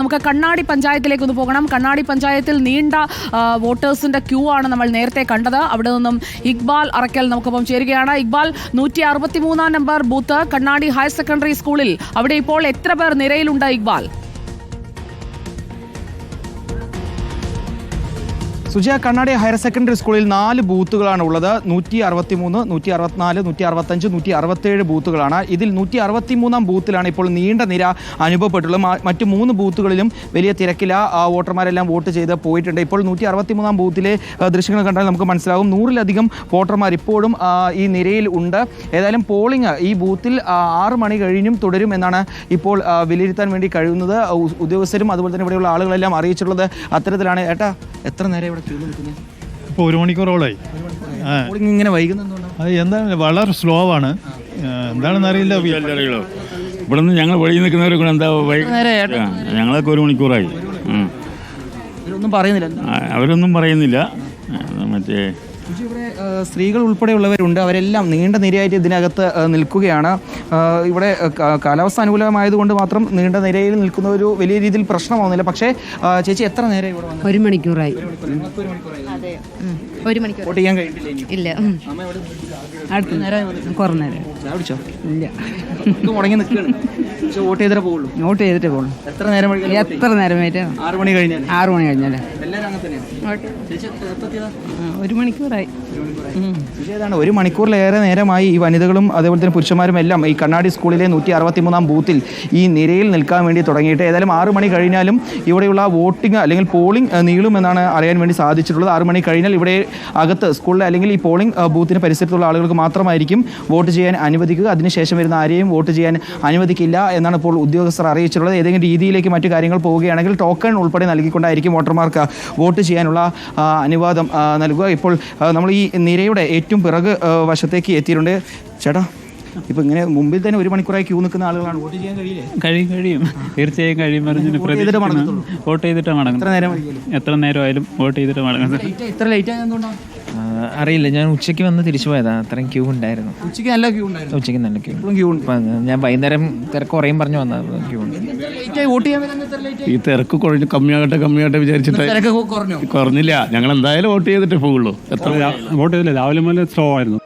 നമുക്ക് കണ്ണാടി പഞ്ചായത്തിലേക്ക് ഒന്ന് പോകണം. കണ്ണാടി പഞ്ചായത്തിൽ നീണ്ട വോട്ടേഴ്സിന്റെ ക്യൂ ആണ് നമ്മൾ നേരത്തെ കണ്ടത്. അവിടെ നിന്നും ഇക്ബാൽ അറക്കൽ നമുക്കൊപ്പം ചേരുകയാണ്. ഇക്ബാൽ, 163 നമ്പർ ബൂത്ത് കണ്ണാടി ഹയർ സെക്കൻഡറി സ്കൂളിൽ അവിടെ ഇപ്പോൾ എത്ര പേർ നിരയിലുണ്ട് ഇക്ബാൽ? സുജയ, കണ്ണാടി ഹയർ സെക്കൻഡറി സ്കൂളിൽ 4 ബൂത്തുകളാണ് ഉള്ളത്. 163, 164, 165, 167 ബൂത്തുകളാണ്. ഇതിൽ 163 ബൂത്തിലാണ് ഇപ്പോൾ നീണ്ട നിര അനുഭവപ്പെട്ടുള്ളത്. മറ്റ് 3 ബൂത്തുകളിലും വലിയ തിരക്കില്ല, വോട്ടർമാരെല്ലാം വോട്ട് ചെയ്ത് പോയിട്ടുണ്ട്. ഇപ്പോൾ 163 ബൂത്തിലെ ദൃശ്യങ്ങൾ കണ്ടാൽ നമുക്ക് മനസ്സിലാകും 100-ലധികം വോട്ടർമാർ ഇപ്പോഴും ഈ നിരയിൽ ഉണ്ട്. ഏതായാലും പോളിംഗ് ഈ ബൂത്തിൽ 6 മണി കഴിഞ്ഞും തുടരും എന്നാണ് ഇപ്പോൾ വിലയിരുത്താൻ വേണ്ടി കഴിയുന്നത്. ഉദ്യോഗസ്ഥരും അതുപോലെ തന്നെ ഇവിടെയുള്ള ആളുകളെല്ലാം അറിയിച്ചിട്ടുള്ളത് അത്തരത്തിലാണ്. ഏട്ടാ, എത്ര നേരം ഇവിടെ ക്യൂ നിൽക്കുന്നത്? ഇപ്പോൾ 1 മണിക്കൂറോളായി. ഇങ്ങനെ വൈകുന്നുണ്ടോ? അത് എന്താണ്, വളരെ സ്ലോ ആണ്. എന്താണെന്ന് അറിയില്ല. ഇവിടെ നിന്ന് ഞങ്ങൾ വഴി നിൽക്കുന്നവരെ കൂടെ എന്താ ഞങ്ങളൊക്കെ 1 മണിക്കൂറായി. അവരൊന്നും പറയുന്നില്ല. മറ്റേ ഇവിടെ സ്ത്രീകൾ ഉൾപ്പെടെയുള്ളവരുണ്ട്. അവരെല്ലാം നീണ്ട നിരയായിട്ട് ഇതിനകത്ത് നിൽക്കുകയാണ്. ഇവിടെ കാലാവസ്ഥ അനുകൂലമായതുകൊണ്ട് മാത്രം നീണ്ട നിരയിൽ നിൽക്കുന്ന ഒരു വലിയ രീതിയിൽ പ്രശ്നമാവുന്നില്ല. പക്ഷേ ചേച്ചി, എത്ര നേരം ഇവിടെ വന്നു? 1 മണിക്കൂറായി. വോട്ട് ചെയ്യാൻ കഴിഞ്ഞില്ല? ഇല്ല. കുറേ നേരം ഇല്ല. മുടങ്ങി നിൽക്കുകയാണ്. പക്ഷേ വോട്ട് ചെയ്തിട്ടേ പോകുള്ളൂ. വോട്ട് ചെയ്തിട്ടേ പോകുള്ളൂ. എത്ര നേരം? എത്ര നേരം വരെ? 6 മണി കഴിഞ്ഞാൽ. 6 മണി കഴിഞ്ഞാലേ. എല്ലാവരും അങ്ങനെ തന്നെയാണ്. 1 മണിക്കൂറായി. ഏതാണ് 1 മണിക്കൂറിലേറെ നേരമായി ഈ വനിതകളും അതേപോലെ തന്നെ പുരുഷന്മാരും എല്ലാം ഈ കണ്ണാടി സ്കൂളിലെ 163 ബൂത്തിൽ ഈ നിരയിൽ നിൽക്കാൻ വേണ്ടി തുടങ്ങിയിട്ട്. ഏതായാലും 6 മണി കഴിഞ്ഞാലും ഇവിടെയുള്ള വോട്ടിംഗ് അല്ലെങ്കിൽ പോളിംഗ് നീളുമെന്നാണ് അറിയാൻ വേണ്ടി സാധിച്ചിട്ടുള്ളത്. 6 മണി കഴിഞ്ഞാൽ ഇവിടെ അകത്ത് സ്കൂളിലെ അല്ലെങ്കിൽ ഈ പോളിംഗ് ബൂത്തിന് പരിസരത്തുള്ള ആളുകൾക്ക് മാത്രമായിരിക്കും വോട്ട് ചെയ്യാൻ അനുവദിക്കുക. അതിനുശേഷം വരുന്ന ആരെയും വോട്ട് ചെയ്യാൻ അനുവദിക്കില്ല എന്നാണ് ഇപ്പോൾ ഉദ്യോഗസ്ഥർ അറിയിച്ചിട്ടുള്ളത്. ഏതെങ്കിലും രീതിയിലേക്ക് മറ്റു കാര്യങ്ങൾ പോവുകയാണെങ്കിൽ ടോക്കൺ ഉൾപ്പെടെ നൽകിക്കൊണ്ടായിരിക്കും വോട്ടർമാർക്ക് വോട്ട് ചെയ്യാനുള്ള അനുവാദം നൽകുക. ഇപ്പോൾ നമ്മൾ ഈ നിരയുടെ ഏറ്റവും പിറക് വശത്തേക്ക് എത്തിയിട്ടുണ്ട്. ചേട്ടാ, ഇപ്പൊ ഇങ്ങനെ മുമ്പിൽ തന്നെ 1 മണിക്കൂറായി ക്യൂ നിൽക്കുന്ന ആളുകളാണ്. വോട്ട് ചെയ്യാൻ കഴിയും തീർച്ചയായും കഴിയും. വോട്ട് ചെയ്തിട്ട് മടങ്ങും. എത്ര നേരമായാലും വോട്ട് ചെയ്തിട്ട് മടങ്ങും. ഇത്ര ലേറ്റ് ആയതുകൊണ്ടാണ് അറിയില്ല. ഞാൻ ഉച്ചയ്ക്ക് വന്ന് തിരിച്ചു പോയതാ. അത്രയും ക്യൂ ഉണ്ടായിരുന്നു. ഉച്ചയ്ക്ക് നല്ല ക്യൂ ഉണ്ടായിരുന്നു. ഉച്ചയ്ക്ക് നല്ല ക്യൂ. ക്യൂ ഉണ്ട്. ഞാൻ വൈകുന്നേരം തിരക്ക് കുറയും പറഞ്ഞു വന്നത്. ക്യൂ ഉണ്ട്. ഈ തിരക്ക് കമ്മിയാകട്ടെ വിചാരിച്ചിട്ട് കുറഞ്ഞില്ല. ഞങ്ങൾ എന്തായാലും വോട്ട് ചെയ്തിട്ടേ പോകുള്ളൂ. വോട്ട് ചെയ്തില്ല. രാവിലെ മുതൽ സ്ലോ ആയിരുന്നു.